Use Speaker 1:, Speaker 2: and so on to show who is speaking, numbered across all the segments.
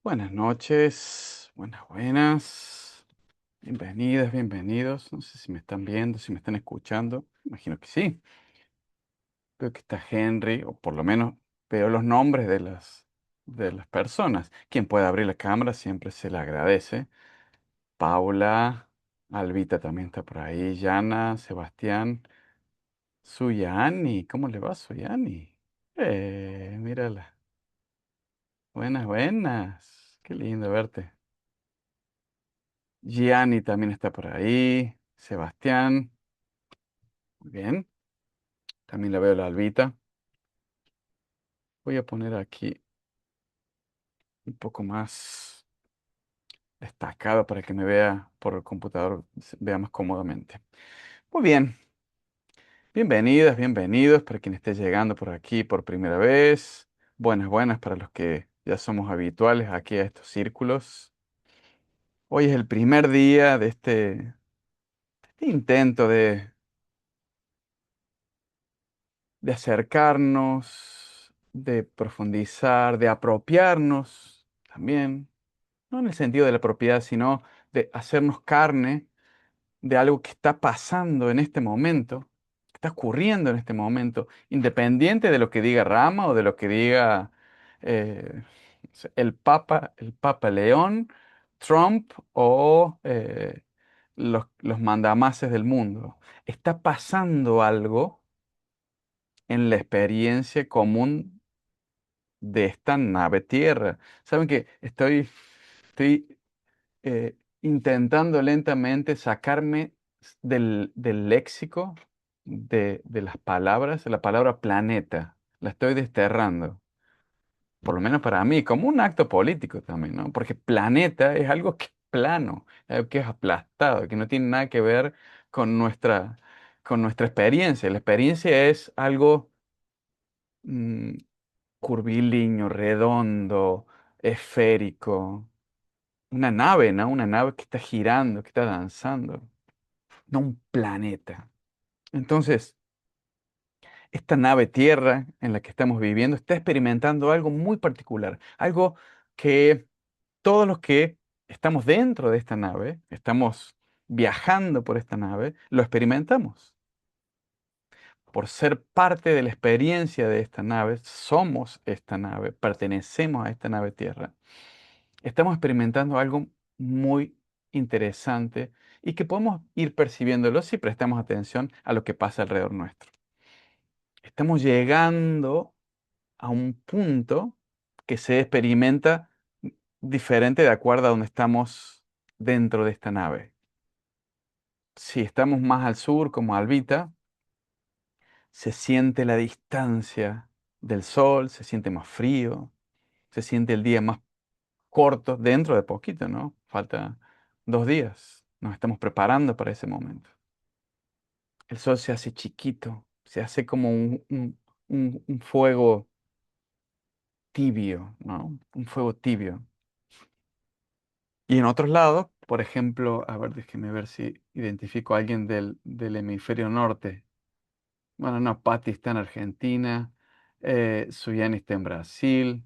Speaker 1: Buenas noches, buenas. Bienvenidas, bienvenidos. No sé si me están viendo, si me están escuchando. Imagino que sí. Veo que está Henry, o por lo menos veo los nombres de las personas. Quien pueda abrir la cámara siempre se le agradece. Paula, Albita también está por ahí. Yana, Sebastián, Suyani. ¿Cómo le va, Suyani? Mírala. Buenas, buenas. Qué lindo verte. Gianni también está por ahí. Sebastián. Muy bien. También la veo la Albita. Voy a poner aquí un poco más destacado para que me vea por el computador, se vea más cómodamente. Muy bien. Bienvenidas, bienvenidos para quien esté llegando por aquí por primera vez. Buenas, buenas para los que ya somos habituales aquí a estos círculos. Hoy es el primer día de este intento de acercarnos, de profundizar, de apropiarnos también, no en el sentido de la propiedad, sino de hacernos carne de algo que está pasando en este momento, que está ocurriendo en este momento, independiente de lo que diga Rama o de lo que diga eh, el Papa León, Trump o los mandamases del mundo. Está pasando algo en la experiencia común de esta nave Tierra. Saben que estoy intentando lentamente sacarme del léxico de las palabras, la palabra planeta. La estoy desterrando. Por lo menos para mí, como un acto político también, ¿no? Porque planeta es algo que es plano, algo que es aplastado, que no tiene nada que ver con nuestra experiencia. La experiencia es algo mm, curvilíneo, redondo, esférico. Una nave, ¿no? Una nave que está girando, que está danzando, no un planeta. Entonces, esta nave Tierra en la que estamos viviendo está experimentando algo muy particular, algo que todos los que estamos dentro de esta nave, estamos viajando por esta nave, lo experimentamos. Por ser parte de la experiencia de esta nave, somos esta nave, pertenecemos a esta nave Tierra. Estamos experimentando algo muy interesante y que podemos ir percibiéndolo si prestamos atención a lo que pasa alrededor nuestro. Estamos llegando a un punto que se experimenta diferente de acuerdo a donde estamos dentro de esta nave. Si estamos más al sur, como Albita, se siente la distancia del sol, se siente más frío, se siente el día más corto dentro de poquito, ¿no? Falta 2 días. Nos estamos preparando para ese momento. El sol se hace chiquito, se hace como un fuego tibio, ¿no? Un fuego tibio. Y en otros lados, por ejemplo, a ver, déjeme ver si identifico a alguien del hemisferio norte. Bueno, no, Patti está en Argentina, Suyani está en Brasil.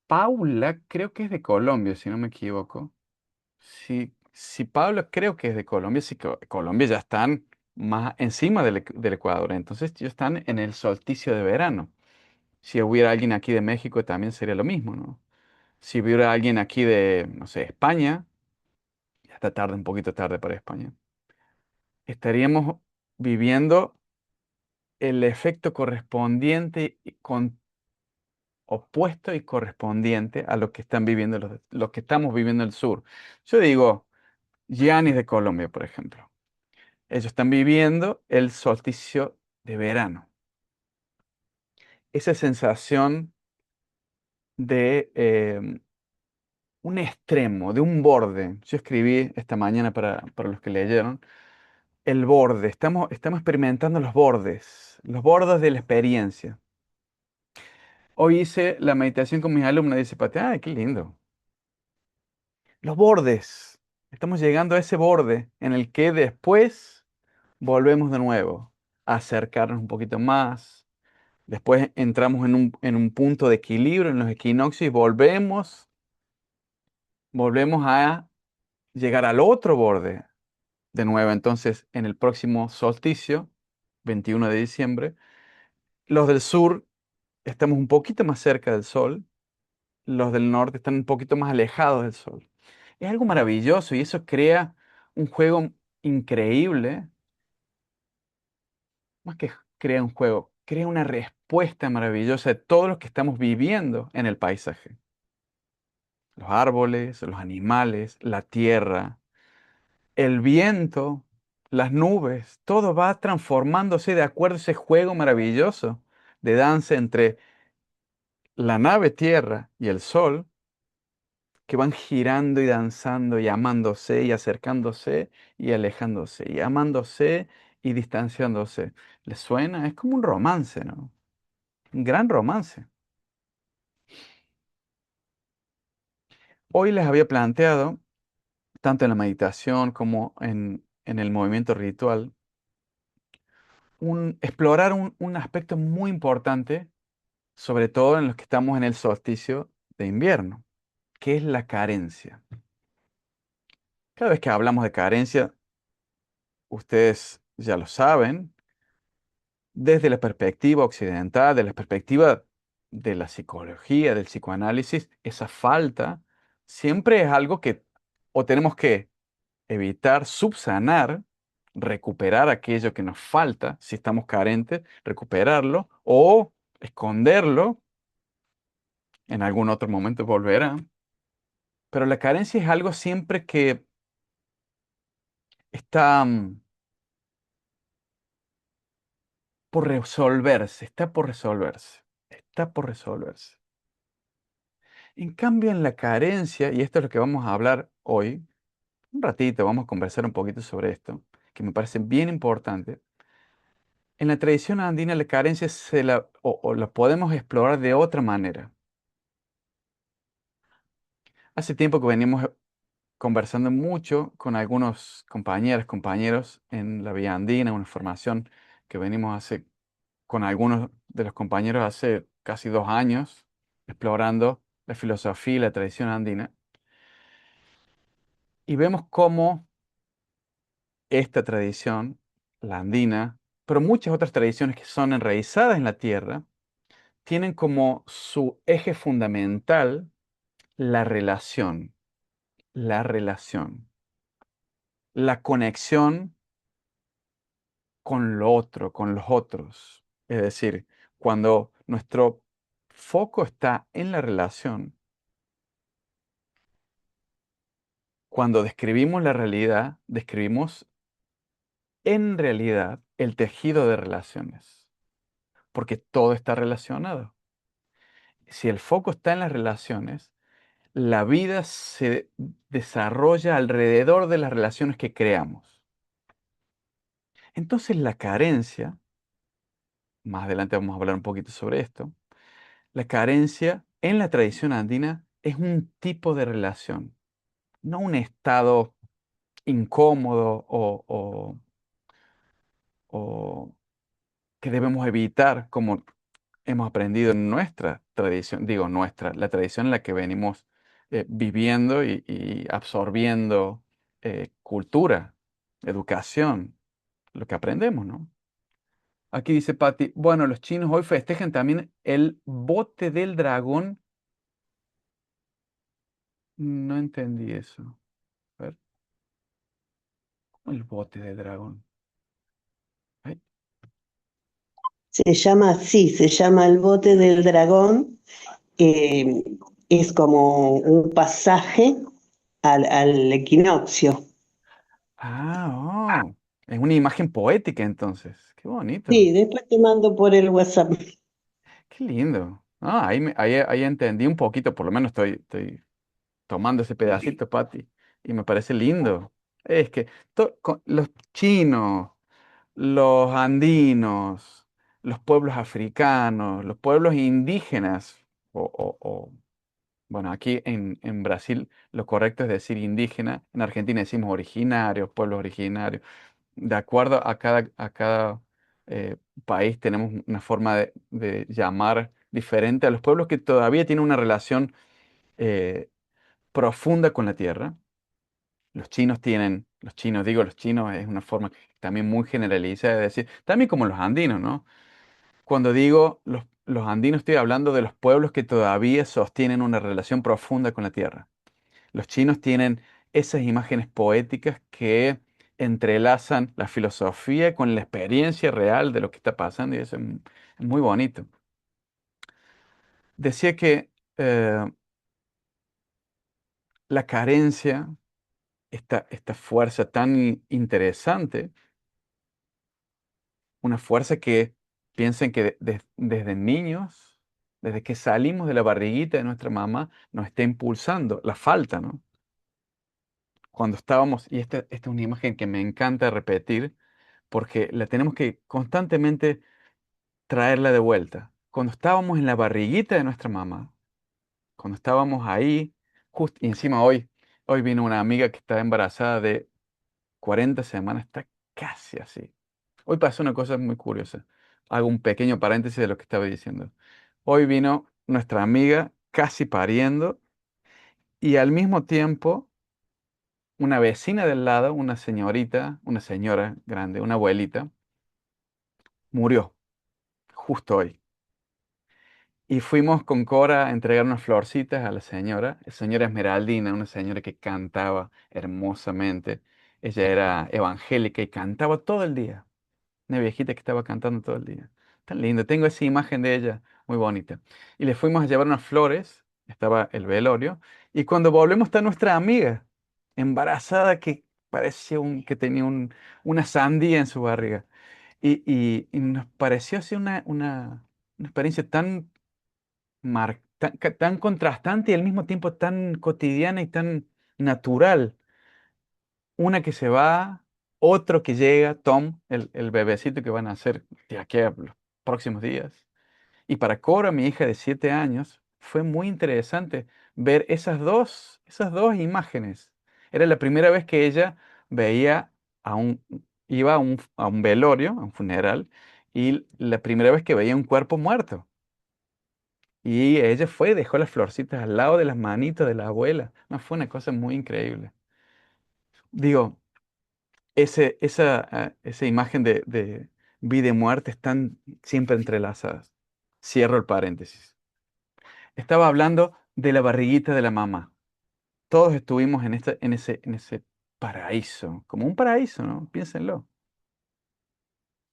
Speaker 1: Paula creo que es de Colombia, si no me equivoco. Si Paula creo que es de Colombia, sí que Colombia ya están más encima del Ecuador, entonces ellos están en el solsticio de verano. Si hubiera alguien aquí de México también sería lo mismo, ¿no? Si hubiera alguien aquí de, no sé, España, ya está tarde, un poquito tarde para España, estaríamos viviendo el efecto correspondiente opuesto y correspondiente a lo que están viviendo los que estamos viviendo en el sur. Yo digo, Giannis de Colombia, por ejemplo. Ellos están viviendo el solsticio de verano. Esa sensación de un extremo, de un borde. Yo escribí esta mañana para los que leyeron, el borde. Estamos experimentando los bordes de la experiencia. Hoy hice la meditación con mis alumnos, dice Pati, ¡ay, qué lindo! Los bordes. Estamos llegando a ese borde en el que después volvemos de nuevo a acercarnos un poquito más. Después entramos en un punto de equilibrio en los equinoccios y volvemos. volvemos a llegar al otro borde de nuevo. Entonces, en el próximo solsticio, 21 de diciembre, los del sur estamos un poquito más cerca del sol, los del norte están un poquito más alejados del sol. Es algo maravilloso y eso crea un juego increíble, más que crea un juego, crea una respuesta maravillosa de todo lo que estamos viviendo en el paisaje. Los árboles, los animales, la tierra, el viento, las nubes, todo va transformándose de acuerdo a ese juego maravilloso de danza entre la nave Tierra y el Sol, que van girando y danzando y amándose y acercándose y alejándose y amándose y distanciándose. ¿Les suena? Es como un romance, ¿no? Un gran romance. Hoy les había planteado, tanto en la meditación como en el movimiento ritual, explorar un aspecto muy importante, sobre todo en los que estamos en el solsticio de invierno, que es la carencia. Cada vez que hablamos de carencia, ustedes ya lo saben, desde la perspectiva occidental, de la perspectiva de la psicología, del psicoanálisis, esa falta siempre es algo que o tenemos que evitar, subsanar, recuperar aquello que nos falta, si estamos carentes, recuperarlo o esconderlo, en algún otro momento volverá. Pero la carencia es algo siempre que está por resolverse, está por resolverse, está por resolverse. En cambio, en la carencia, y esto es lo que vamos a hablar hoy, un ratito vamos a conversar un poquito sobre esto, que me parece bien importante. En la tradición andina la carencia o la podemos explorar de otra manera. Hace tiempo que venimos conversando mucho con algunos compañeros en la Vía Andina, una formación que venimos con algunos de los compañeros hace casi 2 años, explorando la filosofía y la tradición andina. Y vemos cómo esta tradición, la andina, pero muchas otras tradiciones que son enraizadas en la tierra, tienen como su eje fundamental la relación, la relación, la conexión con lo otro, con los otros. Es decir, cuando nuestro foco está en la relación, cuando describimos la realidad, describimos en realidad el tejido de relaciones, porque todo está relacionado. Si el foco está en las relaciones, la vida se desarrolla alrededor de las relaciones que creamos. Entonces la carencia, más adelante vamos a hablar un poquito sobre esto, la carencia en la tradición andina es un tipo de relación, no un estado incómodo o que debemos evitar como hemos aprendido en nuestra tradición, digo nuestra, la tradición en la que venimos viviendo y absorbiendo cultura, educación, lo que aprendemos, ¿no? Aquí dice Patti, bueno, los chinos hoy festejan también el bote del dragón. No entendí eso. A ver, ¿cómo el bote del dragón? Ay,
Speaker 2: Se llama así, se llama el bote del dragón. eh, es como un pasaje al equinoccio.
Speaker 1: oh, es una imagen poética entonces. Qué bonito.
Speaker 2: Sí, después te mando por el WhatsApp.
Speaker 1: Qué lindo. Ah, ahí entendí un poquito, por lo menos estoy tomando ese pedacito, Pati, y me parece lindo. Es que los chinos, los andinos, los pueblos africanos, los pueblos indígenas, bueno, aquí en Brasil lo correcto es decir indígena, en Argentina decimos originarios, pueblos originarios. De acuerdo a cada país tenemos una forma de llamar diferente a los pueblos que todavía tienen una relación eh, profunda con la tierra. Los chinos tienen, los chinos, digo los chinos, es una forma también muy generalizada de decir, también como los andinos, ¿no? Cuando digo los andinos estoy hablando de los pueblos que todavía sostienen una relación profunda con la tierra. Los chinos tienen esas imágenes poéticas que entrelazan la filosofía con la experiencia real de lo que está pasando y eso es muy bonito. Decía que la carencia, esta fuerza tan interesante, una fuerza que piensen que desde niños, desde que salimos de la barriguita de nuestra mamá, nos está impulsando la falta, ¿no? Cuando estábamos, y esta es una imagen que me encanta repetir, porque la tenemos que constantemente traerla de vuelta. Cuando estábamos en la barriguita de nuestra mamá, cuando estábamos ahí, justo, y encima hoy vino una amiga que está embarazada de 40 semanas, está casi así. Hoy pasó una cosa muy curiosa. Hago un pequeño paréntesis de lo que estaba diciendo. Hoy vino nuestra amiga casi pariendo y al mismo tiempo una vecina del lado, una señorita, una señora grande, una abuelita, murió justo hoy. Y fuimos con Cora a entregar unas florcitas a la señora Esmeraldina, una señora que cantaba hermosamente. Ella era evangélica y cantaba todo el día. Una viejita que estaba cantando todo el día. Tan lindo. Tengo esa imagen de ella, muy bonita. Y le fuimos a llevar unas flores, estaba el velorio, y cuando volvemos está nuestra amiga, embarazada que parecía que tenía una sandía en su barriga. Y nos pareció así una experiencia tan contrastante y al mismo tiempo tan cotidiana y tan natural. Una que se va, otro que llega, Tom, el bebecito que van a hacer de aquí a los próximos días. Y para Cora, mi hija de 7 años, fue muy interesante ver esas dos imágenes. Era la primera vez que ella veía a iba a un velorio, a un funeral, y la primera vez que veía un cuerpo muerto. Y ella fue, dejó las florcitas al lado de las manitos de la abuela. No, fue una cosa muy increíble. Digo, esa imagen de vida y muerte están siempre entrelazadas. Cierro el paréntesis. Estaba hablando de la barriguita de la mamá. Todos estuvimos en ese paraíso, como un paraíso, ¿no? Piénsenlo.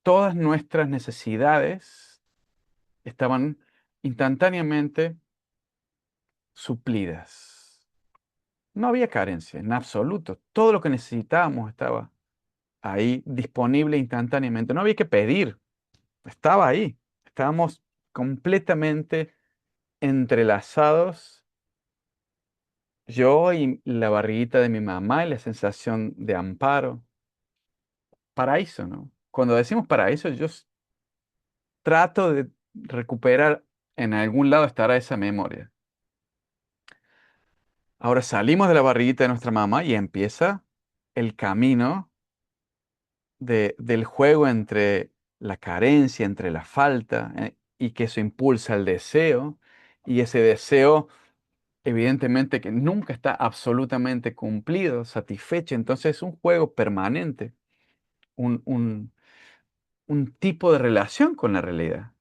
Speaker 1: Todas nuestras necesidades estaban instantáneamente suplidas. No había carencia, en absoluto. Todo lo que necesitábamos estaba ahí disponible instantáneamente. No había que pedir. Estaba ahí. Estábamos completamente entrelazados, yo y la barriguita de mi mamá y la sensación de amparo. Paraíso, ¿no? Cuando decimos paraíso, trato de recuperar, en algún lado estará esa memoria. Ahora salimos de la barriguita de nuestra mamá y empieza el camino del juego entre la carencia, entre la falta, y que eso impulsa el deseo, y ese deseo evidentemente que nunca está absolutamente cumplido, satisfecho. Entonces es un juego permanente, un, un- un tipo de relación con la realidad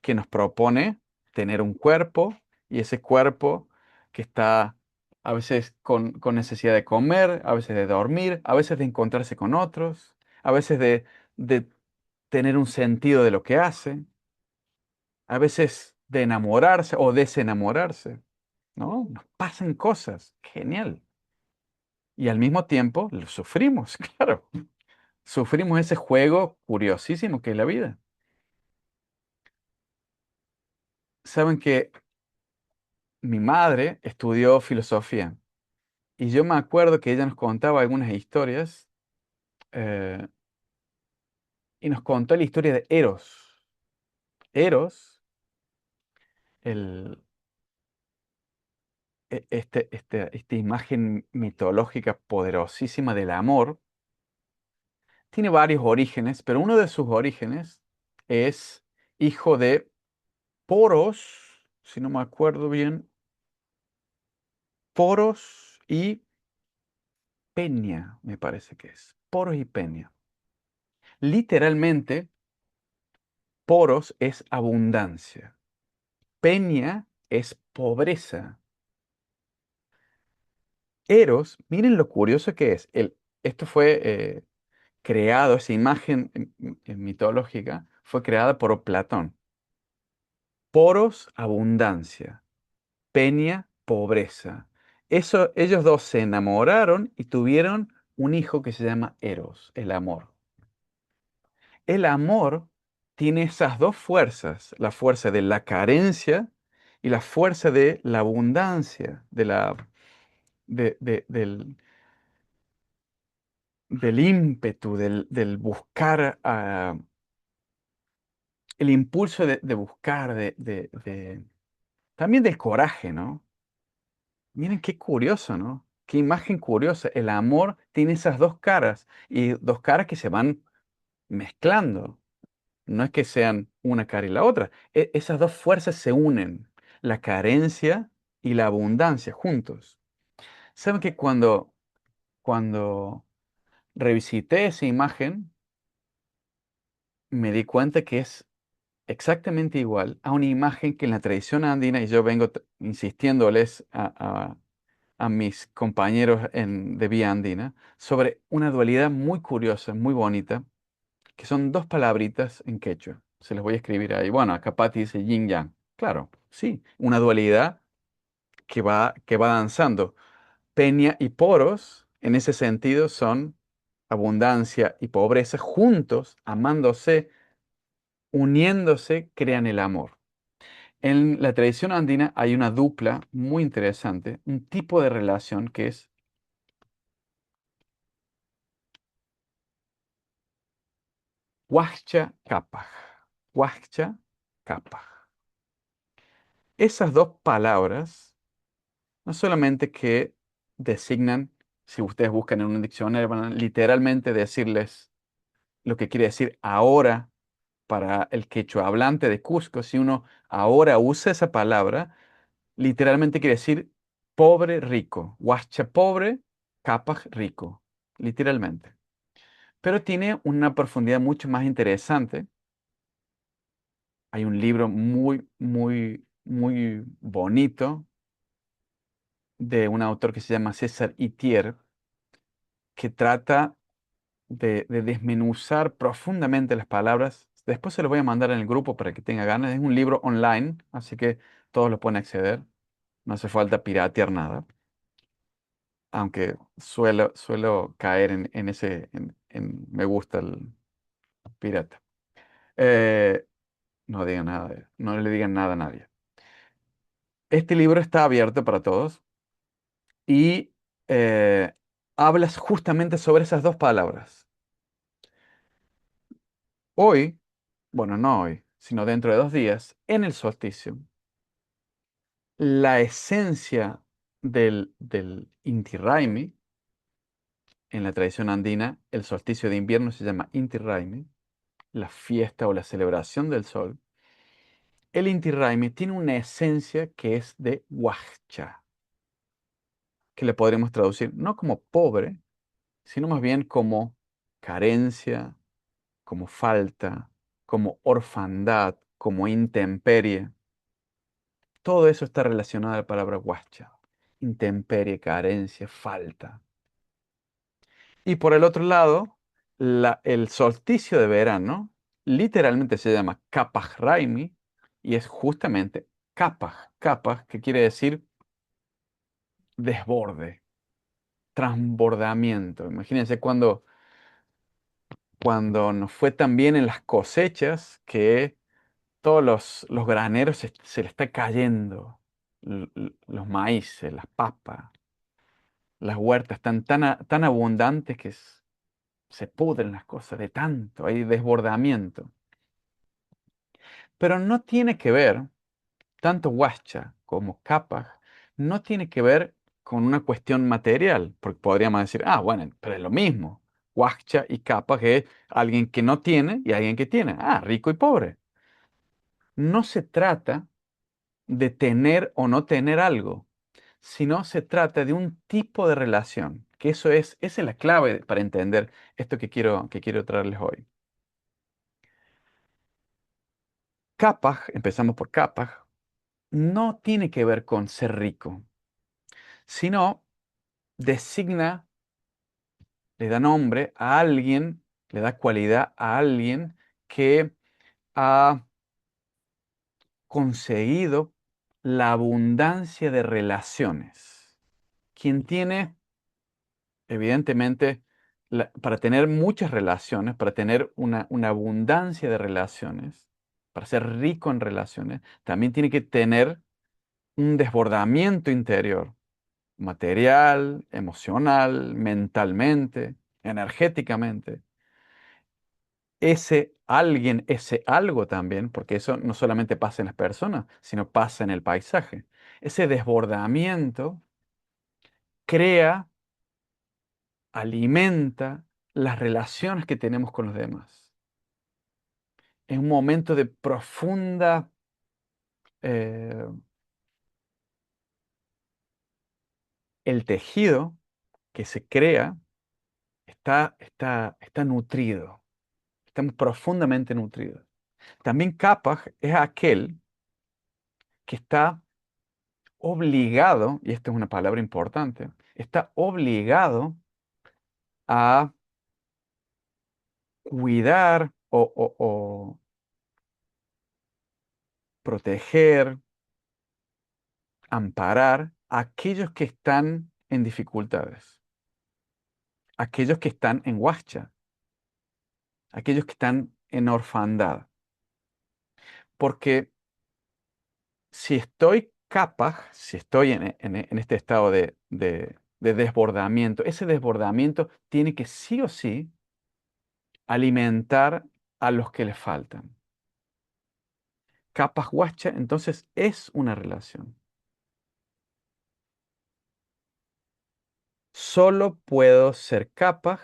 Speaker 1: que nos propone tener un cuerpo y ese cuerpo que está a veces con necesidad de comer, a veces de dormir, a veces de encontrarse con otros, a veces de tener un sentido de lo que hace, a veces de enamorarse o desenamorarse, ¿no? Nos pasan cosas, genial. Y al mismo tiempo lo sufrimos, claro. Sufrimos ese juego curiosísimo que es la vida. Saben que mi madre estudió filosofía y yo me acuerdo que ella nos contaba algunas historias eh, y nos contó la historia de Eros. Eros, el, esta imagen mitológica poderosísima del amor, tiene varios orígenes, pero uno de sus orígenes es hijo de Poros, si no me acuerdo bien, poros y peña, me parece que es. Poros y peña. Literalmente, poros es abundancia. Peña es pobreza. Eros, miren lo curioso que es. Esto fue creado, esa imagen mitológica, fue creada por Platón. Poros, abundancia. Peña, pobreza. Ellos dos se enamoraron y tuvieron un hijo que se llama Eros, el amor. El amor tiene esas dos fuerzas, la fuerza de la carencia y la fuerza de la abundancia, del ímpetu, del buscar, el impulso de buscar, también del coraje, ¿no? Miren qué curioso, ¿no? Qué imagen curiosa. El amor tiene esas dos caras y dos caras que se van mezclando. No es que sean una cara y la otra. Esas dos fuerzas se unen, la carencia y la abundancia juntos. ¿Saben que cuando revisité esa imagen, me di cuenta que es exactamente igual a una imagen que en la tradición andina, y yo vengo insistiéndoles a mis compañeros de Vía Andina, sobre una dualidad muy curiosa, muy bonita, que son dos palabritas en quechua. Se les voy a escribir ahí. Bueno, acá Pati dice yin yang. Claro, sí, una dualidad que va danzando. Peña y poros, en ese sentido, son abundancia y pobreza juntos, amándose, uniéndose, crean el amor. En la tradición andina hay una dupla muy interesante, un tipo de relación que es huachcha capaj. Huachcha capaj. Esas dos palabras no solamente que designan, si ustedes buscan en un diccionario, van a literalmente decirles lo que quiere decir ahora para el quechua hablante de Cusco. Si uno ahora usa esa palabra, literalmente quiere decir pobre rico. Huacha pobre, capaz rico. Literalmente. Pero tiene una profundidad mucho más interesante. Hay un libro muy, muy, muy bonito de un autor que se llama César Itier, que trata de desmenuzar profundamente las palabras. Después se lo voy a mandar en el grupo para que tenga ganas. Es un libro online, así que todos lo pueden acceder. No hace falta piratear nada, aunque suelo caer en ese, me gusta el pirata. Eh, no digan nada, no le digan nada a nadie. Este libro está abierto para todos y hablas justamente sobre esas dos palabras. Hoy, bueno, no hoy, sino dentro de 2 días, en el solsticio, la esencia del Inti Raymi, en la tradición andina, el solsticio de invierno se llama Inti Raymi, la fiesta o la celebración del sol. El Inti Raymi tiene una esencia que es de Huachcha, que le podremos traducir no como pobre, sino más bien como carencia, como falta, como orfandad, como intemperie. Todo eso está relacionado a la palabra huacha. Intemperie, carencia, falta. Y por el otro lado, el solsticio de verano literalmente se llama Kapaj Raimi y es justamente Kapaj. Kapaj, que quiere decir desborde, transbordamiento. Imagínense cuando nos fue tan bien en las cosechas que todos los graneros se le está cayendo. Los maíces, las papas, las huertas están tan abundantes que se pudren las cosas de tanto, hay desbordamiento. Pero no tiene que ver, tanto Huascha como Capaj, no tiene que ver con una cuestión material, porque podríamos decir, ah, bueno, pero es lo mismo. Huascha y Capaj es alguien que no tiene y alguien que tiene. Ah, rico y pobre. No se trata de tener o no tener algo, sino se trata de un tipo de relación, que esa es la clave para entender esto que quiero traerles hoy. Kapaj, empezamos por Kapaj, no tiene que ver con ser rico, sino designa, le da nombre a alguien, le da cualidad a alguien que ha conseguido la abundancia de relaciones. Quien tiene, evidentemente, para tener muchas relaciones, para tener una abundancia de relaciones, para ser rico en relaciones, también tiene que tener un desbordamiento interior, material, emocional, mentalmente, energéticamente. Ese alguien, ese algo también, porque eso no solamente pasa en las personas, sino pasa en el paisaje. Ese desbordamiento crea, alimenta las relaciones que tenemos con los demás. Es un momento de profunda eh, el tejido que se crea está nutrido. Estamos profundamente nutridos. También capaz es aquel que está obligado, y esta es una palabra importante, está obligado a cuidar o proteger, amparar a aquellos que están en dificultades, aquellos que están en huascha, aquellos que están en orfandad. Porque si estoy capaz, si estoy en este estado de desbordamiento, ese desbordamiento tiene que sí o sí alimentar a los que le faltan. Capas huacha, entonces es una relación. Solo puedo ser capaz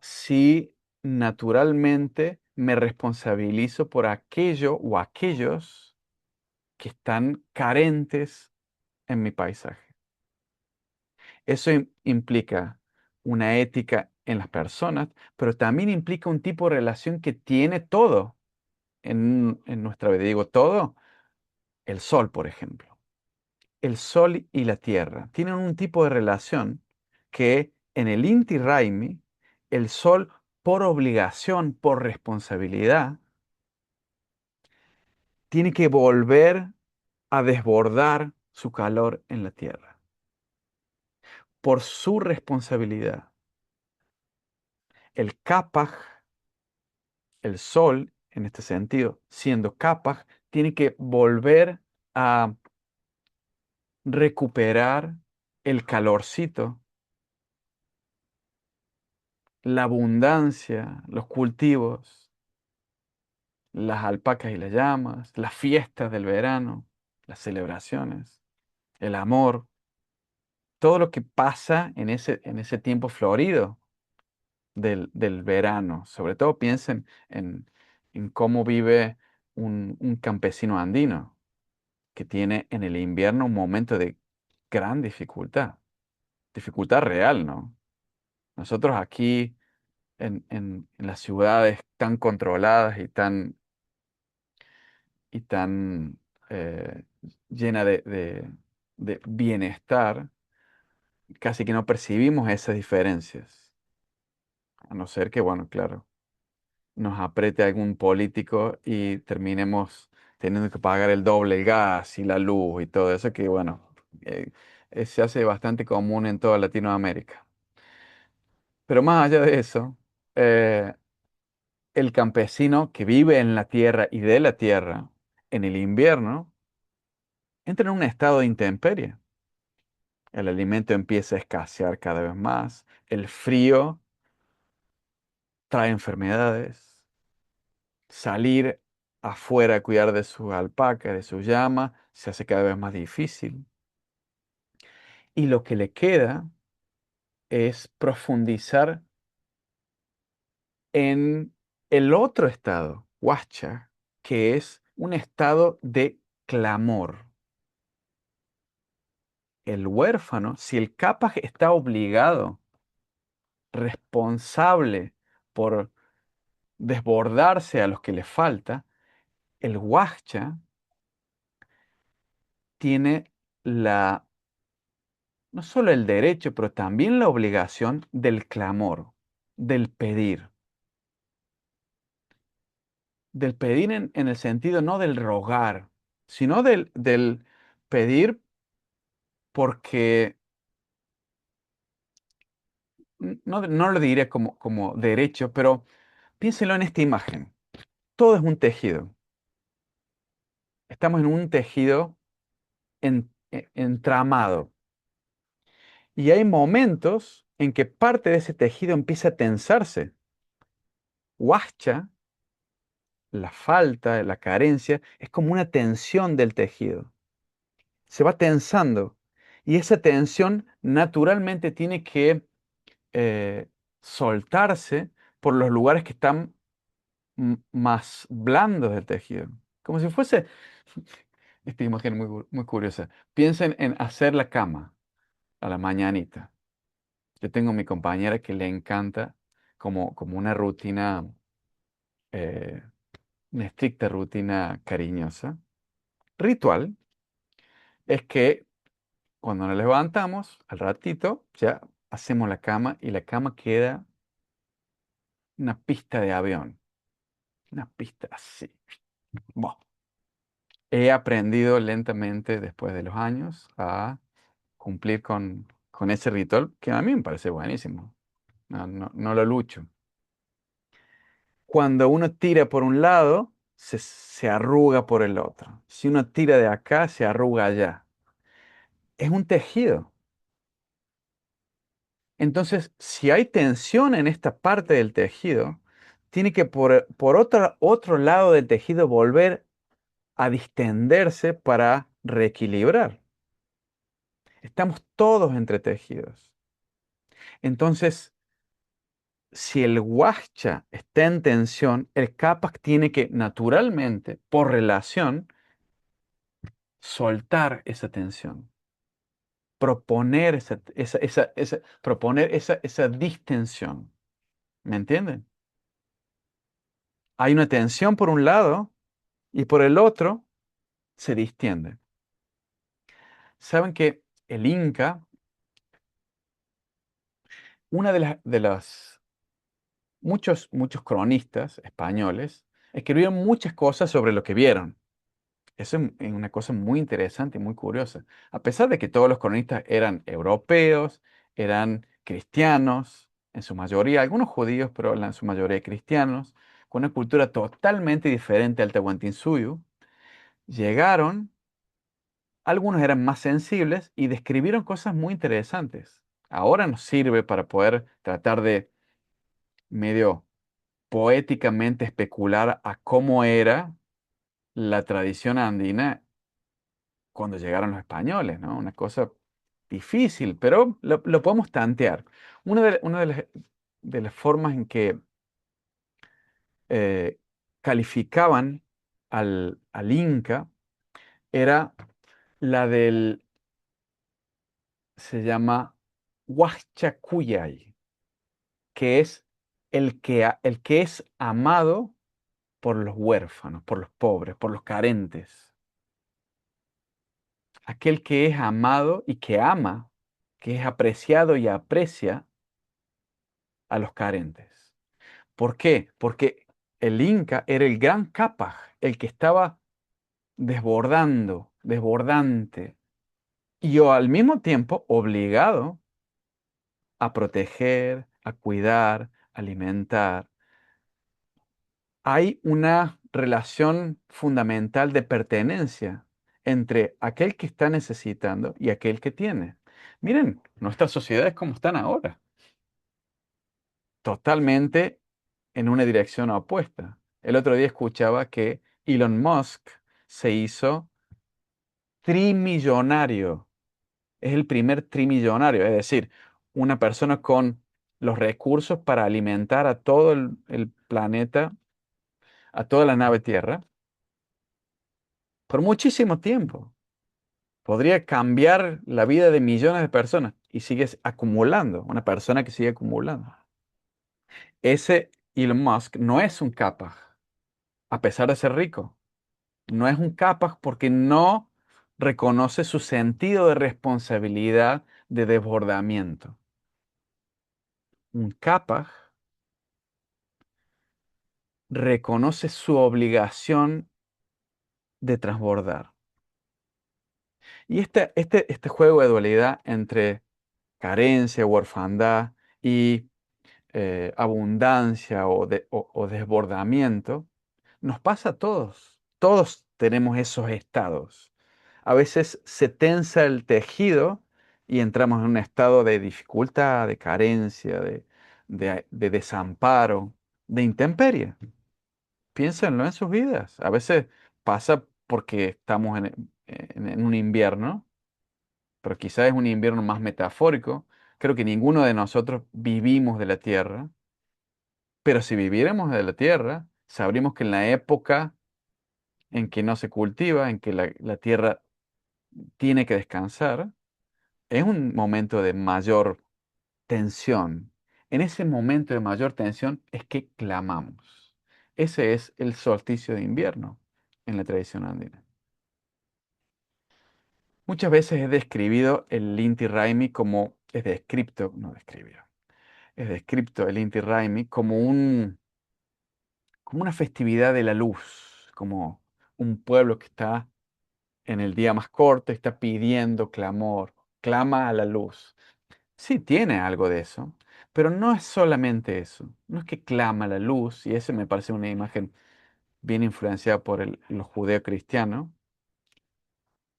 Speaker 1: si naturalmente me responsabilizo por aquello o aquellos que están carentes en mi paisaje. Eso implica una ética en las personas, pero también implica un tipo de relación que tiene todo en nuestra vida. Digo todo, el sol, por ejemplo. El sol y la tierra tienen un tipo de relación que en el Inti Raymi, el sol, por obligación, por responsabilidad, tiene que volver a desbordar su calor en la tierra. Por su responsabilidad. El Kapaj, el sol, en este sentido, siendo Kapaj, tiene que volver a recuperar el calorcito, la abundancia, los cultivos, las alpacas y las llamas, las fiestas del verano, las celebraciones, el amor, todo lo que pasa en ese tiempo florido del verano. Sobre todo piensen en cómo vive un campesino andino que tiene en el invierno un momento de gran dificultad real, ¿no? Nosotros aquí en las ciudades tan controladas y tan eh, llena de bienestar, casi que no percibimos esas diferencias. A no ser que, bueno, claro, nos apriete algún político y terminemos teniendo que pagar el doble el gas y la luz y todo eso, que, bueno, se hace bastante común en toda Latinoamérica. Pero más allá de eso, eh, el campesino que vive en la tierra y de la tierra, en el invierno, entra en un estado de intemperie. El alimento empieza a escasear cada vez más. El frío trae enfermedades. Salir afuera a cuidar de sus alpacas, de sus llamas, se hace cada vez más difícil. Y lo que le queda es profundizar en el otro estado, huascha, que es un estado de clamor. el huérfano, si el Capac está obligado, responsable por desbordarse a los que le falta, el Huachcha tiene no solo el derecho, pero también la obligación del clamor, del pedir. Del pedir en el sentido no del rogar, sino del pedir porque, no lo diré como derecho, pero piénselo en esta imagen. Todo es un tejido. Estamos en un tejido entramado. Y hay momentos en que parte de ese tejido empieza a tensarse. Huascha, la falta, la carencia, es como una tensión del tejido. Se va tensando. Y esa tensión naturalmente tiene que eh, soltarse por los lugares que están más blandos del tejido. Como si fuese, esta imagen muy curiosa. Piensen en hacer la cama a la mañanita. Yo tengo mi compañera que le encanta como una rutina, eh, una estricta rutina cariñosa. Ritual es que cuando nos levantamos, al ratito, ya hacemos la cama y la cama queda una pista de avión. Una pista así. Bueno, he aprendido lentamente después de los años a cumplir con ese ritual que a mí me parece buenísimo. No lo lucho. Cuando uno tira por un lado, se arruga por el otro. Si uno tira de acá, se arruga allá. Es un tejido. Entonces, si hay tensión en esta parte del tejido, tiene que por otro lado del tejido volver a distenderse para reequilibrar. Estamos todos entretejidos. Entonces, si el huascha está en tensión, el Capac tiene que naturalmente, por relación, soltar esa tensión, proponer proponer esa distensión. ¿Me entienden? Hay una tensión por un lado y por el otro se distiende. Saben que el Inca, una de las muchos cronistas españoles escribieron muchas cosas sobre lo que vieron. Eso es una cosa muy interesante y muy curiosa. A pesar de que todos los cronistas eran europeos, eran cristianos, en su mayoría, algunos judíos, pero en su mayoría cristianos, con una cultura totalmente diferente al Tahuantinsuyo, llegaron, algunos eran más sensibles y describieron cosas muy interesantes. Ahora nos sirve para poder tratar de medio poéticamente especular a cómo era la tradición andina cuando llegaron los españoles, ¿no? Una cosa difícil, pero lo podemos tantear. Una de las formas en que eh, calificaban al Inca era la se llama Huachacuyay, que es el que es amado por los huérfanos, por los pobres, por los carentes. Aquel que es amado y que ama, que es apreciado y aprecia a los carentes. ¿Por qué? Porque el Inca era el gran Cápac, el que estaba desbordante, y al mismo tiempo obligado a proteger, a cuidar, alimentar. Hay una relación fundamental de pertenencia entre aquel que está necesitando y aquel que tiene. Miren, nuestras sociedades como están ahora, totalmente en una dirección opuesta. El otro día escuchaba que Elon Musk se hizo trimillonario. Es el primer trimillonario, es decir, una persona con los recursos para alimentar a todo el planeta, a toda la nave Tierra, por muchísimo tiempo. podría cambiar la vida de millones de personas y sigues acumulando, una persona que sigue acumulando. Ese Elon Musk no es un capaz, a pesar de ser rico. No es un capaz porque no reconoce su sentido de responsabilidad de desbordamiento. Un capaz reconoce su obligación de transbordar. Y este juego de dualidad entre carencia, orfandad y abundancia o desbordamiento, nos pasa a todos. Todos tenemos esos estados. A veces se tensa el tejido y entramos en un estado de dificultad, de carencia, de desamparo, de intemperie. Piénsenlo en sus vidas. A veces pasa porque estamos en un invierno, pero quizás es un invierno más metafórico. Creo que ninguno de nosotros vivimos de la tierra, pero si viviéramos de la tierra, sabríamos que en la época en que no se cultiva, en que la tierra tiene que descansar, es un momento de mayor tensión. En ese momento de mayor tensión es que clamamos. Ese es el solsticio de invierno en la tradición andina. Muchas veces he describido el Inti Raymi como, es descripto, no describido, es descripto el Inti Raymi como una festividad de la luz, como un pueblo que está en el día más corto, está pidiendo clamor, clama a la luz. Sí, tiene algo de eso, pero no es solamente eso. No es que clama a la luz, y ese me parece una imagen bien influenciada por los judeocristianos,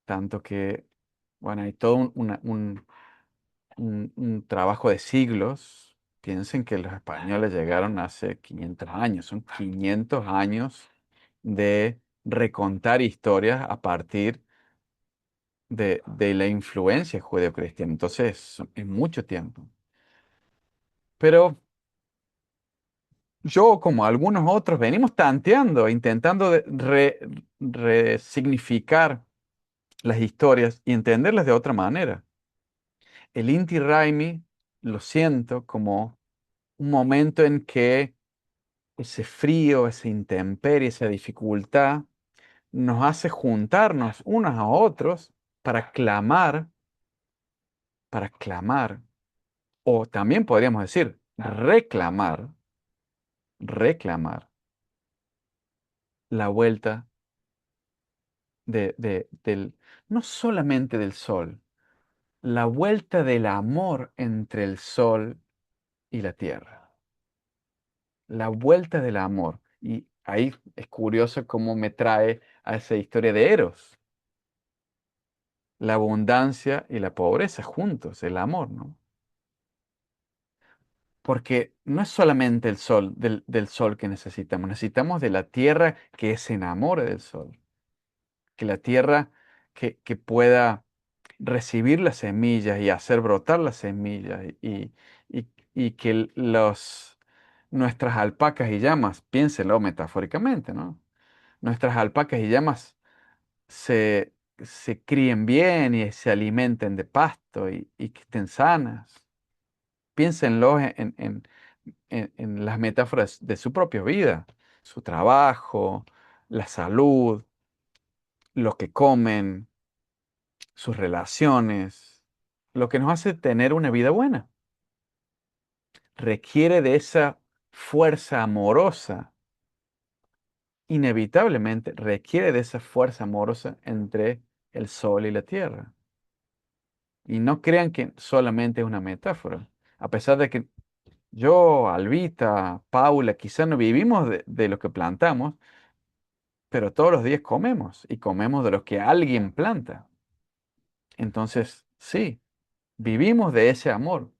Speaker 1: tanto que, bueno, hay todo un trabajo de siglos. Piensen que los españoles llegaron hace 500 años, son 500 años de recontar historias a partir de la influencia judeocristiana. Entonces, es mucho tiempo. Pero yo, como algunos otros, venimos tanteando, intentando resignificar las historias y entenderlas de otra manera. El Inti Raymi lo siento como un momento en que ese frío, esa intemperie, esa dificultad nos hace juntarnos unos a otros para clamar, o también podríamos decir reclamar la vuelta no solamente del sol, la vuelta del amor entre el sol y la tierra. La vuelta del amor. Y ahí es curioso cómo me trae a esa historia de Eros. La abundancia y la pobreza juntos, el amor, ¿no? Porque no es solamente el sol, del sol que necesitamos de la tierra que se enamore del sol, que la tierra que pueda recibir las semillas y hacer brotar las semillas y- y que nuestras alpacas y llamas, piénselo metafóricamente, ¿no? Nuestras alpacas y llamas se críen bien y se alimenten de pasto y que estén sanas. Piénsenlo en las metáforas de su propia vida, su trabajo, la salud, lo que comen, sus relaciones, lo que nos hace tener una vida buena. Requiere de esa fuerza amorosa, inevitablemente requiere de esa fuerza amorosa entre el sol y la tierra. Y no crean que solamente es una metáfora, a pesar de que yo, Albita, Paula, quizá no vivimos de lo que plantamos, pero todos los días comemos y comemos de lo que alguien planta. Entonces, sí, vivimos de ese amor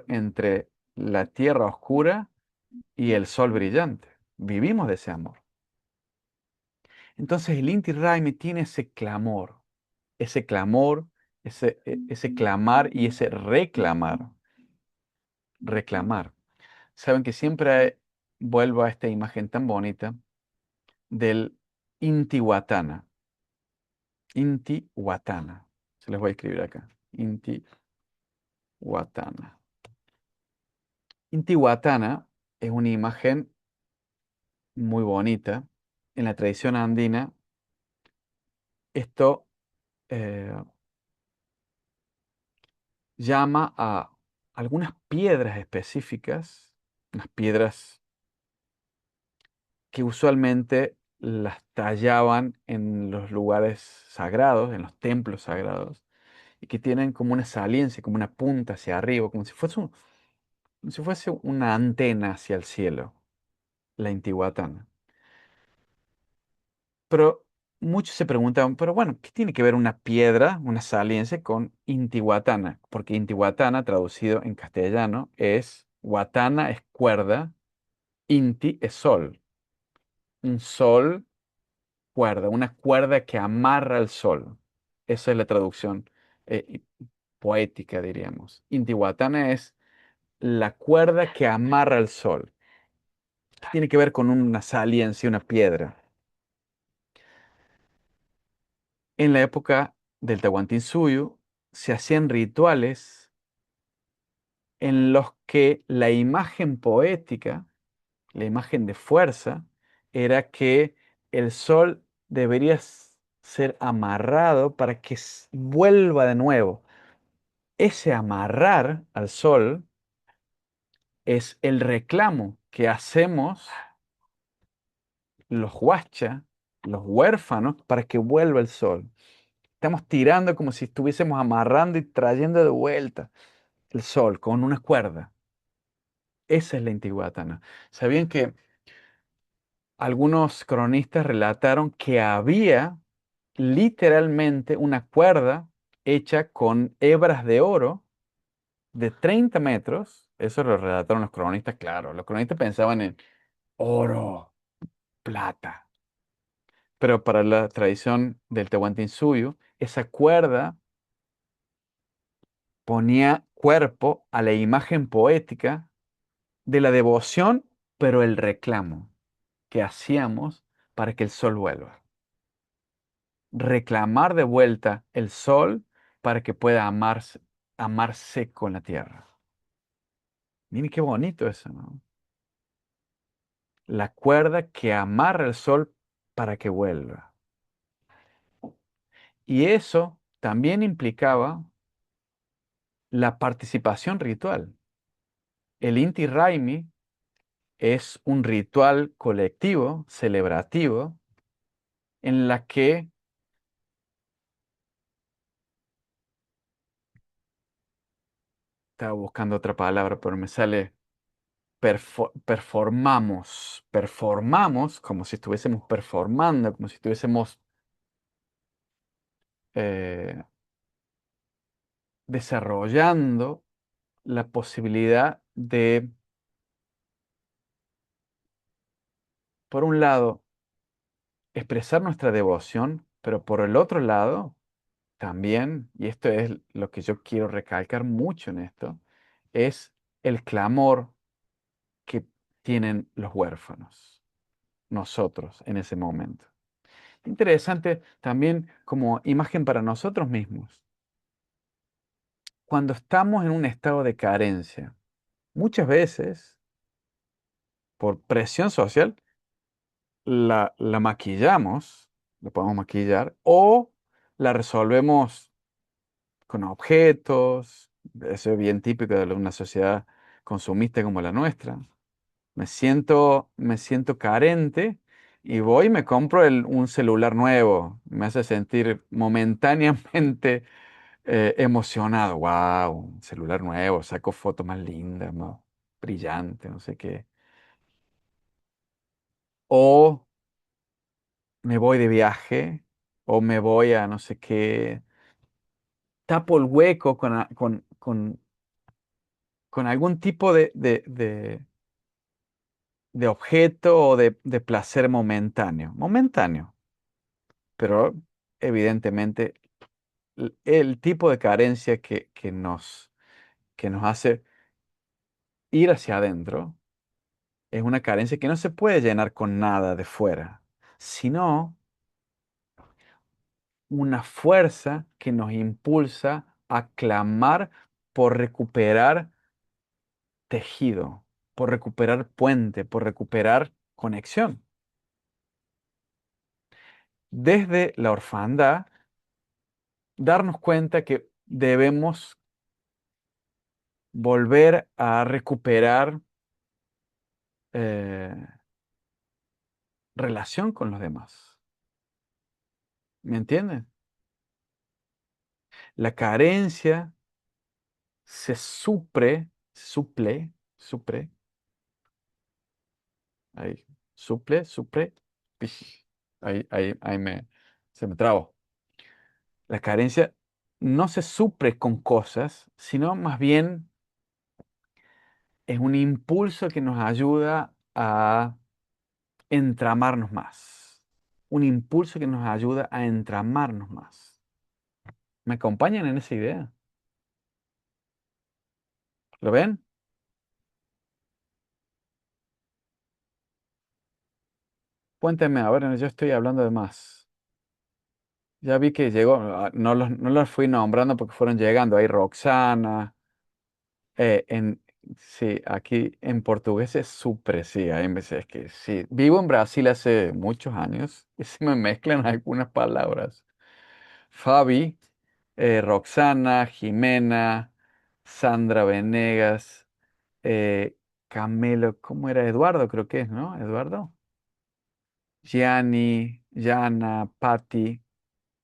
Speaker 1: entre la tierra oscura y el sol brillante. Vivimos de ese amor. Entonces el Inti Raymi tiene ese clamor, ese clamar y ese reclamar. Reclamar. Saben que siempre vuelvo a esta imagen tan bonita del Intihuatana. Intihuatana. Se les voy a escribir acá. Intihuatana. Intihuatana es una imagen muy bonita. En la tradición andina, esto eh, llama a algunas piedras específicas, unas piedras que usualmente las tallaban en los lugares sagrados, en los templos sagrados, y que tienen como una saliencia, como una punta hacia arriba, como si fuese una antena hacia el cielo, la Intihuatana. Pero muchos se preguntaban, pero bueno, ¿qué tiene que ver una piedra, una saliencia con Intihuatana? Porque Intihuatana, traducido en castellano, es, Huatana es cuerda, Inti es sol. Un sol, cuerda, una cuerda que amarra al sol. Esa es la traducción poética, diríamos. Intihuatana es la cuerda que amarra al sol. Tiene que ver con una saliencia, una piedra. En la época del Tahuantinsuyo se hacían rituales en los que la imagen poética, la imagen de fuerza, era que el sol debería ser amarrado para que vuelva de nuevo. Ese amarrar al sol es el reclamo que hacemos los huachas, los huérfanos, para que vuelva el sol. Estamos tirando como si estuviésemos amarrando y trayendo de vuelta el sol con una cuerda. Esa es la Intihuatana. ¿Sabían que algunos cronistas relataron que había literalmente una cuerda hecha con hebras de oro de 30 metros? Eso lo relataron los cronistas, claro. Los cronistas pensaban en oro, plata. Pero para la tradición del Tehuantinsuyo, esa cuerda ponía cuerpo a la imagen poética de la devoción, pero el reclamo que hacíamos para que el sol vuelva. Reclamar de vuelta el sol para que pueda amarse con la tierra. Miren qué bonito eso, ¿no? La cuerda que amarra el sol para que vuelva. Y eso también implicaba la participación ritual. El Inti Raimi es un ritual colectivo, celebrativo, en la que, estaba buscando otra palabra, pero me sale, performamos como si estuviésemos performando, como si estuviésemos eh, desarrollando la posibilidad de, por un lado, expresar nuestra devoción, pero por el otro lado, también, y esto es lo que yo quiero recalcar mucho en esto, es el clamor que tienen los huérfanos, nosotros en ese momento. Interesante también como imagen para nosotros mismos. Cuando estamos en un estado de carencia, muchas veces, por presión social, la maquillamos, la podemos maquillar, o la resolvemos con objetos. Eso es bien típico de una sociedad consumista como la nuestra. Me siento carente y voy y me compro un celular nuevo. Me hace sentir momentáneamente emocionado. ¡Wow! Un celular nuevo, saco fotos más lindas, más brillantes, no sé qué. O me voy de viaje, o me voy a no sé qué. Tapo el hueco con algún tipo de objeto o de placer momentáneo. Momentáneo, pero evidentemente el tipo de carencia que nos hace ir hacia adentro es una carencia que no se puede llenar con nada de fuera, sino una fuerza que nos impulsa a clamar por recuperar tejido, por recuperar puente, por recuperar conexión. Desde la orfandad, darnos cuenta que debemos volver a recuperar eh, relación con los demás. ¿Me entienden? La carencia suple, ahí, suple, pij, se me trabo. La carencia no se suple con cosas, sino más bien es un impulso que nos ayuda a entramarnos más. Un impulso que nos ayuda a entramarnos más. ¿Me acompañan en esa idea? ¿Lo ven? Cuéntenme, a ver, yo estoy hablando de más. Ya vi que llegó, no los fui nombrando porque fueron llegando. Hay Roxana, sí, aquí en portugués es supre, sí, hay veces que sí. Vivo en Brasil hace muchos años y se me mezclan algunas palabras. Fabi, Roxana, Jimena, Sandra Venegas, eh, Camelo, ¿cómo era? Eduardo, creo que es, ¿no? Eduardo. Gianni, Yana, Patti.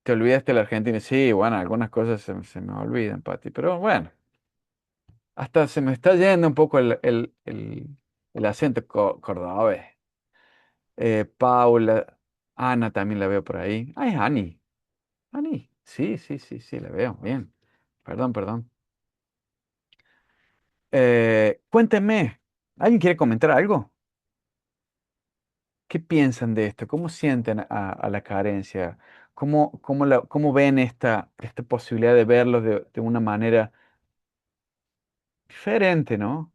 Speaker 1: Te olvidaste el argentino. Sí, bueno, algunas cosas se me olvidan, Patti. Pero bueno, hasta se me está yendo un poco el acento cordobés. Paula, Ana también la veo por ahí. Ah, es Ani. Ani. Sí, sí, sí, sí, la veo. Bien. Perdón, perdón. Cuéntenme, ¿alguien quiere comentar algo? ¿Qué piensan de esto? ¿Cómo sienten a la carencia? ¿Cómo ven esta posibilidad de verlos de una manera diferente, ¿no?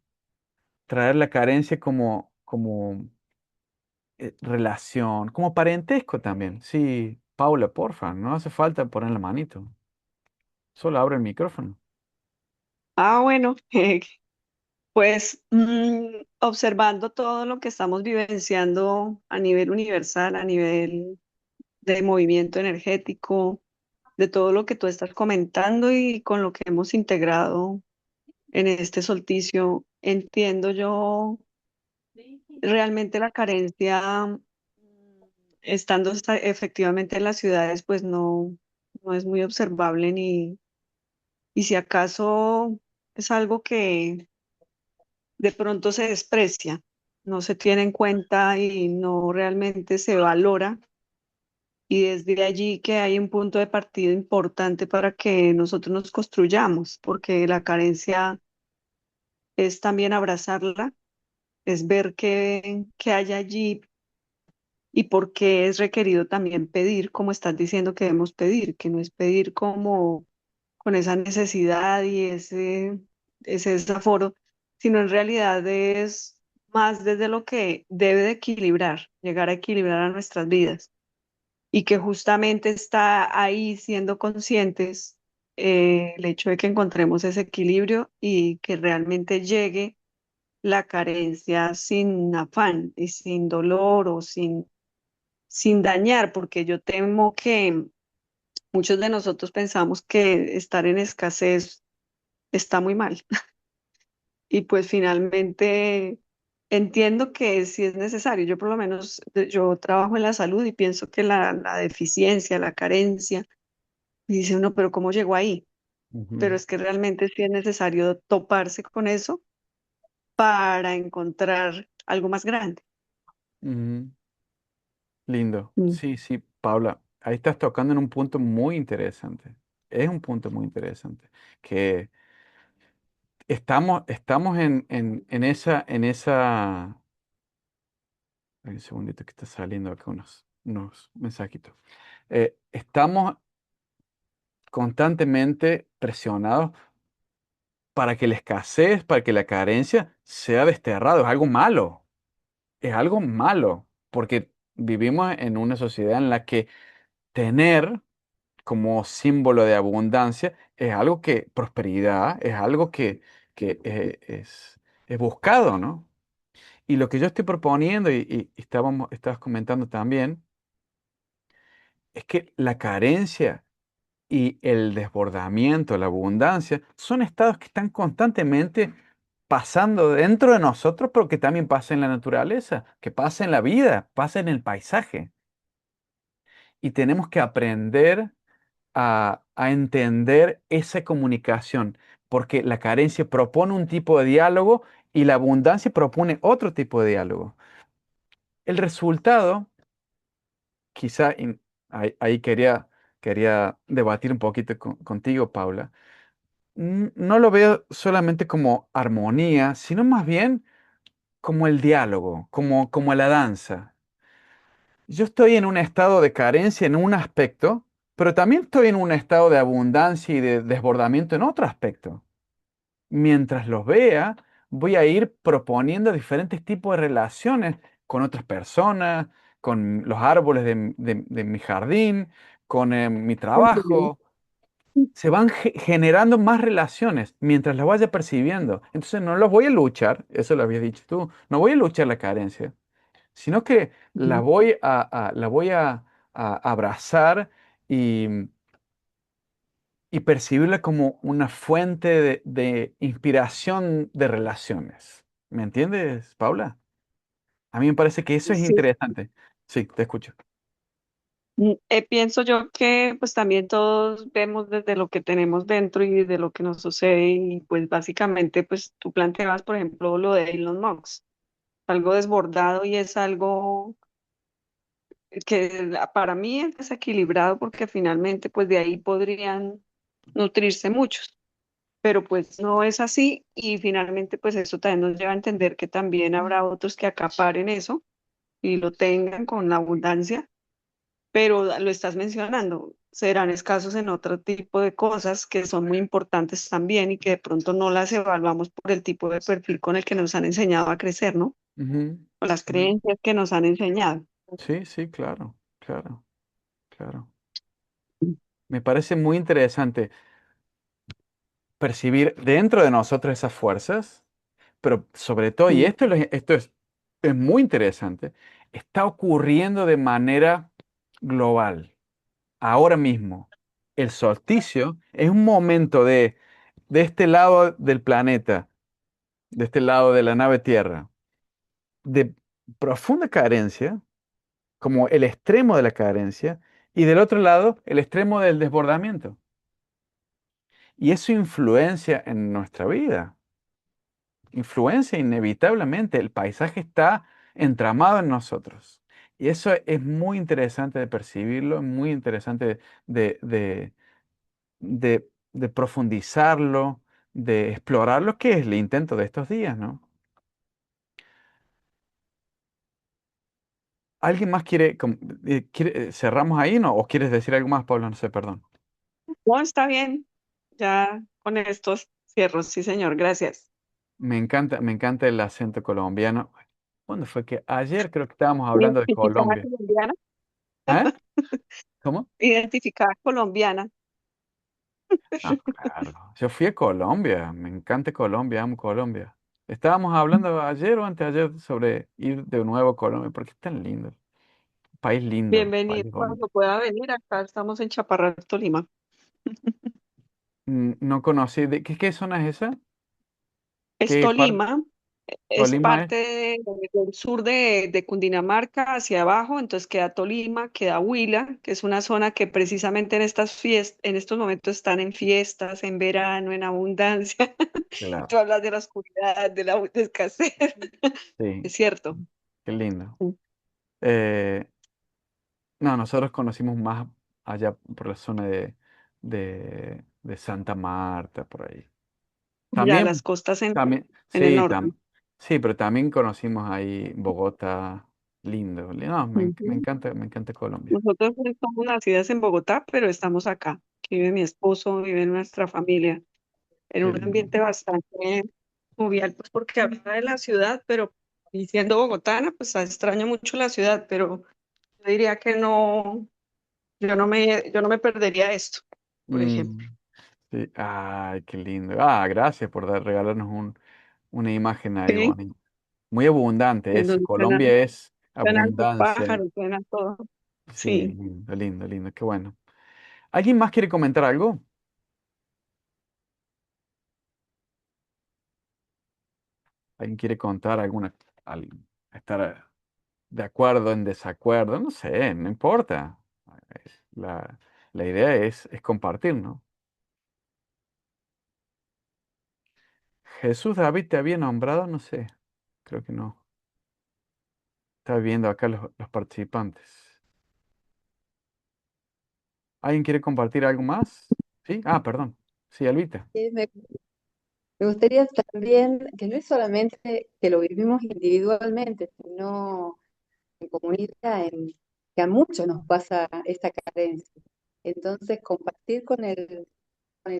Speaker 1: Traer la carencia como relación, como parentesco también. Sí, Paula, porfa, no hace falta poner la manito. Solo abre el micrófono.
Speaker 3: Bueno, pues observando todo lo que estamos vivenciando a nivel universal, a nivel de movimiento energético, de todo lo que tú estás comentando y con lo que hemos integrado en este solsticio, entiendo yo realmente la carencia, estando efectivamente en las ciudades, pues no es muy observable y si acaso es algo que de pronto se desprecia, no se tiene en cuenta y no realmente se valora. Y desde allí que hay un punto de partida importante para que nosotros nos construyamos, porque la carencia es también abrazarla, es ver qué hay allí y por qué es requerido también pedir, como estás diciendo que debemos pedir, que no es pedir como con esa necesidad y ese desaforo, sino en realidad es más desde lo que debe de equilibrar, llegar a equilibrar a nuestras vidas y que justamente está ahí siendo conscientes el hecho de que encontremos ese equilibrio y que realmente llegue la carencia sin afán y sin dolor o sin dañar, porque yo temo que muchos de nosotros pensamos que estar en escasez está muy mal. Y pues finalmente entiendo que sí es necesario. Yo por lo menos, yo trabajo en la salud y pienso que la deficiencia, la carencia, y dice uno, pero ¿cómo llegó ahí? Pero
Speaker 1: Ujú,
Speaker 3: es que realmente sí es necesario toparse con eso para encontrar algo más grande.
Speaker 1: ujú. Lindo.
Speaker 3: Mm.
Speaker 1: Sí, sí, Paula, ahí estás tocando en un punto muy interesante. Es un punto muy interesante. Que estamos en esa. Hay un segundito que está saliendo acá unos mensajitos. Estamos constantemente presionados para que la escasez, para que la carencia sea desterrado. Es algo malo. Es algo malo. Porque vivimos en una sociedad en la que tener como símbolo de abundancia, es algo que, prosperidad, es algo que es buscado, ¿no? Y lo que yo estoy proponiendo, y estabas comentando también, es que la carencia y el desbordamiento, la abundancia, son estados que están constantemente pasando dentro de nosotros, pero que también pasa en la naturaleza, que pasa en la vida, pasa en el paisaje. Y tenemos que aprender a entender esa comunicación, porque la carencia propone un tipo de diálogo y la abundancia propone otro tipo de diálogo. El resultado, quizá, ahí quería debatir un poquito contigo, Paula. No lo veo solamente como armonía, sino más bien como el diálogo, como la danza. Yo estoy en un estado de carencia en un aspecto, pero también estoy en un estado de abundancia y de desbordamiento en otro aspecto. Mientras los vea, voy a ir proponiendo diferentes tipos de relaciones con otras personas, con los árboles de mi jardín, con mi
Speaker 2: Ujú,
Speaker 1: trabajo. Se van generando más relaciones mientras las vaya percibiendo. Entonces no los voy a luchar, eso lo habías dicho tú, no voy a luchar la carencia, sino que
Speaker 2: ujú.
Speaker 1: la voy a abrazar y, y percibirla como una fuente de inspiración de relaciones. ¿Me entiendes, Paula? A mí me parece que eso es
Speaker 3: Sí.
Speaker 1: interesante. Sí, te escucho.
Speaker 3: Pienso yo que pues también todos vemos desde lo que tenemos dentro y de lo que nos sucede y pues básicamente pues tú planteabas por ejemplo lo de Elon Musk, algo desbordado y es algo que para mí es desequilibrado porque finalmente pues de ahí podrían nutrirse muchos, pero pues no es así y finalmente pues eso también nos lleva a entender que también habrá otros que acaparen eso y lo tengan con la abundancia, pero lo estás mencionando, serán escasos en otro tipo de cosas que son muy importantes también y que de pronto no las evaluamos por el tipo de perfil con el que nos han enseñado a crecer, ¿no?
Speaker 1: Ujú,
Speaker 3: O las
Speaker 1: ujú.
Speaker 3: creencias que nos han enseñado.
Speaker 1: Sí, sí, claro, claro, claro. Me parece muy interesante percibir dentro de nosotros esas fuerzas, pero sobre todo, y
Speaker 3: Mm.
Speaker 1: esto es muy interesante, está ocurriendo de manera global, ahora mismo. El solsticio es un momento de este lado del planeta, de este lado de la nave Tierra, de profunda carencia, como el extremo de la carencia, y del otro lado, el extremo del desbordamiento. Y eso influencia en nuestra vida. Influencia inevitablemente, el paisaje está entramado en nosotros. Y eso es muy interesante de percibirlo, muy interesante de, de, de profundizarlo, de explorarlo, que es el intento de estos días, ¿no? ¿Alguien más cerramos ahí, no? ¿O quieres decir algo más, Pablo? No sé, perdón.
Speaker 3: No, está bien, ya con estos cierros, sí, señor, gracias.
Speaker 1: Me encanta el acento colombiano. ¿Cuándo fue que? Ayer creo que estábamos hablando de
Speaker 3: Identificada
Speaker 1: Colombia.
Speaker 3: colombiana,
Speaker 1: ¿Eh? ¿Cómo?
Speaker 3: identificada colombiana.
Speaker 1: Ah, claro. Yo fui a Colombia, me encanta Colombia, amo Colombia. Estábamos hablando ayer o anteayer sobre ir de nuevo a Colombia, porque es tan lindo. País lindo,
Speaker 3: Bienvenido
Speaker 1: país bonito.
Speaker 3: cuando pueda venir, acá estamos en Chaparral, Tolima.
Speaker 1: No conocí, ¿qué zona es esa?
Speaker 3: Es
Speaker 1: ¿Qué parte?
Speaker 3: Tolima, es
Speaker 1: Tolima es.
Speaker 3: parte del sur de Cundinamarca hacia abajo, entonces queda Tolima, queda Huila, que es una zona que precisamente en estas fiestas, en estos momentos están en fiestas, en verano, en abundancia. Tú
Speaker 1: Claro,
Speaker 3: hablas de la oscuridad, de la escasez,
Speaker 1: sí,
Speaker 3: es cierto.
Speaker 1: qué lindo. Eh, no, nosotros conocimos más allá por la zona de Santa Marta, por ahí.
Speaker 3: Ya las
Speaker 1: También,
Speaker 3: costas
Speaker 1: también,
Speaker 3: en el
Speaker 1: sí,
Speaker 3: norte.
Speaker 1: sí, pero también conocimos ahí Bogotá, lindo. No,
Speaker 3: Ujú.
Speaker 1: me encanta Colombia.
Speaker 3: Nosotros no somos nacidas en Bogotá, pero estamos acá. Aquí vive mi esposo, vive nuestra familia, en
Speaker 1: Qué
Speaker 3: un
Speaker 1: lindo.
Speaker 3: ambiente bastante jovial, pues porque habla de la ciudad, pero y siendo bogotana, pues extraño mucho la ciudad, pero yo diría que no, yo no me perdería esto, por ejemplo.
Speaker 1: Mm, sí. Ay, qué lindo. Gracias por regalarnos una imagen ahí
Speaker 3: Sí,
Speaker 1: bonita. Muy abundante
Speaker 3: en
Speaker 1: es.
Speaker 3: donde
Speaker 1: Colombia es
Speaker 3: suenan los
Speaker 1: abundancia.
Speaker 3: pájaros, suena todo.
Speaker 1: Sí,
Speaker 3: Sí.
Speaker 1: lindo, lindo, lindo. Qué bueno. ¿Alguien más quiere comentar algo? ¿Alguien quiere contar alguna, al- estar de acuerdo, en desacuerdo? No sé, no importa. La, la idea es compartir, ¿no? Jesús David te había nombrado, no sé, creo que no. Estaba viendo acá los participantes. ¿Alguien quiere compartir algo más? ¿Sí? Ah, perdón. Sí, Alvita.
Speaker 4: Me gustaría también que no es solamente que lo vivimos individualmente, sino en comunidad, que a muchos nos pasa esta carencia. Entonces, compartir con el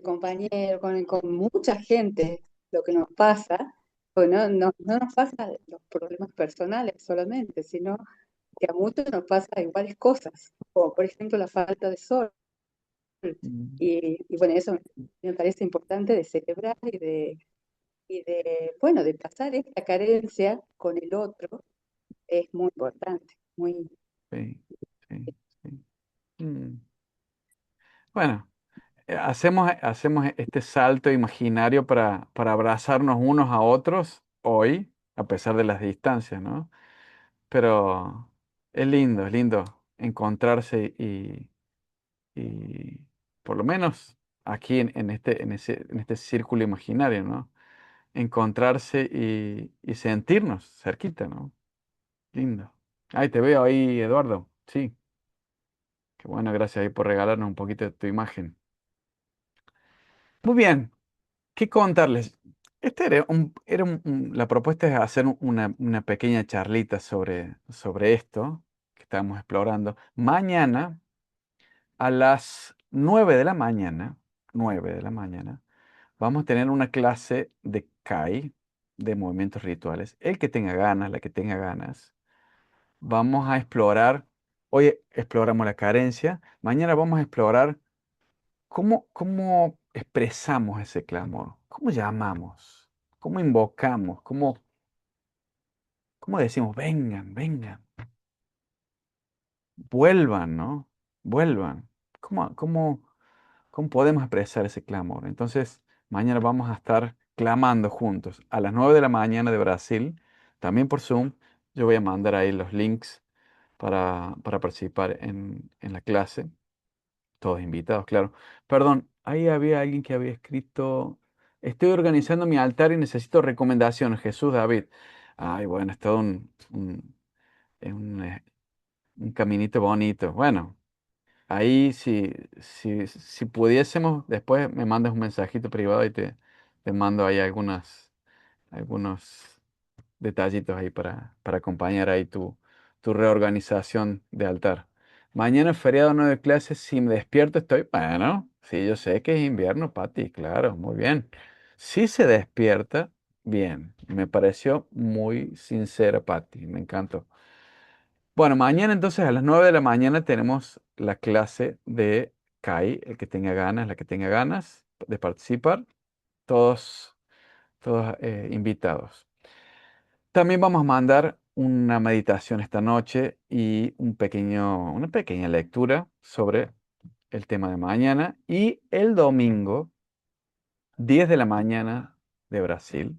Speaker 4: compañero, con mucha gente lo que nos pasa, pues no nos pasa los problemas personales solamente, sino que a muchos nos pasa iguales cosas, como por ejemplo la falta de sol.
Speaker 1: Mm,
Speaker 4: Y bueno, eso me parece importante de celebrar bueno, de pasar esta carencia con el otro es muy importante, muy.
Speaker 1: sí, sí, sí. Mm. Bueno, hacemos este salto imaginario para abrazarnos unos a otros hoy, a pesar de las distancias, ¿no? Pero es lindo encontrarse y por lo menos aquí en este círculo imaginario, ¿no? Encontrarse y sentirnos cerquita, ¿no? Lindo. Ay, te veo ahí, Eduardo. Sí, qué bueno, gracias ahí por regalarnos un poquito de tu imagen. Muy bien, ¿qué contarles? La propuesta es hacer una pequeña charlita sobre esto que estamos explorando. Mañana a las 9 de la mañana, 9 de la mañana, vamos a tener una clase de CAI, de movimientos rituales. El que tenga ganas, la que tenga ganas. Vamos a explorar, hoy exploramos la carencia, mañana vamos a explorar cómo expresamos ese clamor, cómo llamamos, cómo invocamos, cómo decimos, vengan, vengan, vuelvan, ¿no? Vuelvan. ¿Cómo podemos expresar ese clamor? Entonces, mañana vamos a estar clamando juntos a las 9 de la mañana de Brasil, también por Zoom. Yo voy a mandar ahí los links para participar en la clase. Todos invitados, claro. Perdón, ahí había alguien que había escrito, estoy organizando mi altar y necesito recomendaciones, Jesús David. Ay, bueno, es todo un caminito bonito. Bueno. Ahí, si pudiésemos, después me mandas un mensajito privado y te mando ahí algunos detallitos ahí para acompañar ahí tu reorganización de altar. Mañana es feriado, no de clases. Si me despierto, estoy. Bueno, sí, yo sé que es invierno, Pati, claro, muy bien. Si se despierta, bien. Me pareció muy sincera, Pati, me encantó. Bueno, mañana entonces a las 9 de la mañana tenemos la clase de CAI, el que tenga ganas, la que tenga ganas de participar, todos, todos invitados. También vamos a mandar una meditación esta noche y una pequeña lectura sobre el tema de mañana. Y el domingo, 10 de la mañana de Brasil,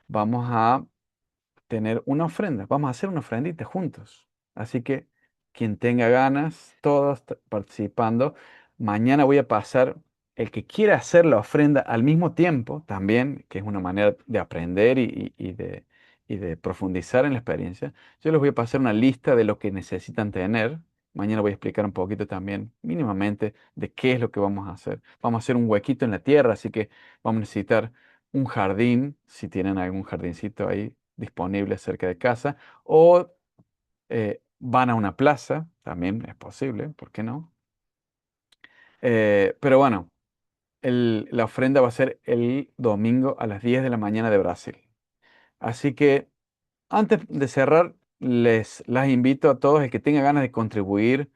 Speaker 1: vamos a tener una ofrenda. Vamos a hacer una ofrendita juntos. Así que quien tenga ganas, todos participando, mañana voy a pasar, el que quiera hacer la ofrenda al mismo tiempo, también, que es una manera de aprender y de profundizar en la experiencia, yo les voy a pasar una lista de lo que necesitan tener. Mañana voy a explicar un poquito también, mínimamente, de qué es lo que vamos a hacer. Vamos a hacer un huequito en la tierra, así que vamos a necesitar un jardín, si tienen algún jardincito ahí disponible cerca de casa, o van a una plaza, también es posible, ¿por qué no? Pero bueno, la ofrenda va a ser el domingo a las 10 de la mañana de Brasil. Así que antes de cerrar, las invito a todos, el que tenga ganas de contribuir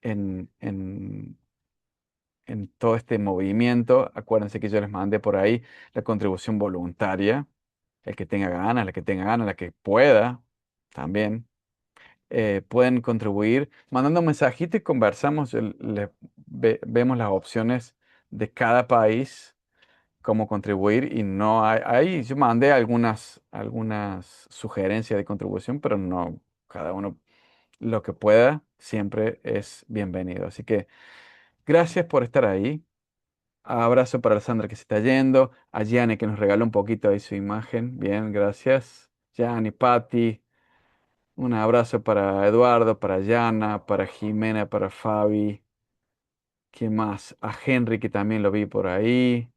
Speaker 1: en todo este movimiento. Acuérdense que yo les mandé por ahí la contribución voluntaria. El que tenga ganas, la que tenga ganas, la que pueda, también pueden contribuir mandando un mensajito y conversamos. Vemos las opciones de cada país, cómo contribuir y no hay, yo mandé algunas sugerencias de contribución, pero no, cada uno lo que pueda siempre es bienvenido. Así que gracias por estar ahí. Abrazo para Sandra que se está yendo, a Gianni que nos regaló un poquito ahí su imagen. Bien, gracias. Gianni, Patti, un abrazo para Eduardo, para Yana, para Jimena, para Fabi. ¿Quién más? A Henry que también lo vi por ahí.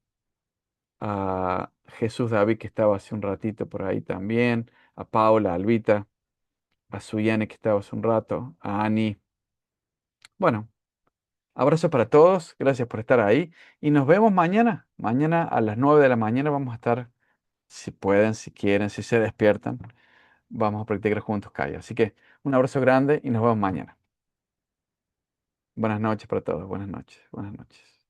Speaker 1: A Jesús David que estaba hace un ratito por ahí también. A Paula, a Albita, a Suyane que estaba hace un rato. A Ani. Bueno, abrazo para todos. Gracias por estar ahí. Y nos vemos mañana. Mañana a las 9 de la mañana vamos a estar. Si pueden, si quieren, si se despiertan, vamos a practicar juntos Kaya. Así que un abrazo grande y nos vemos mañana. Buenas noches para todos. Buenas noches. Buenas noches.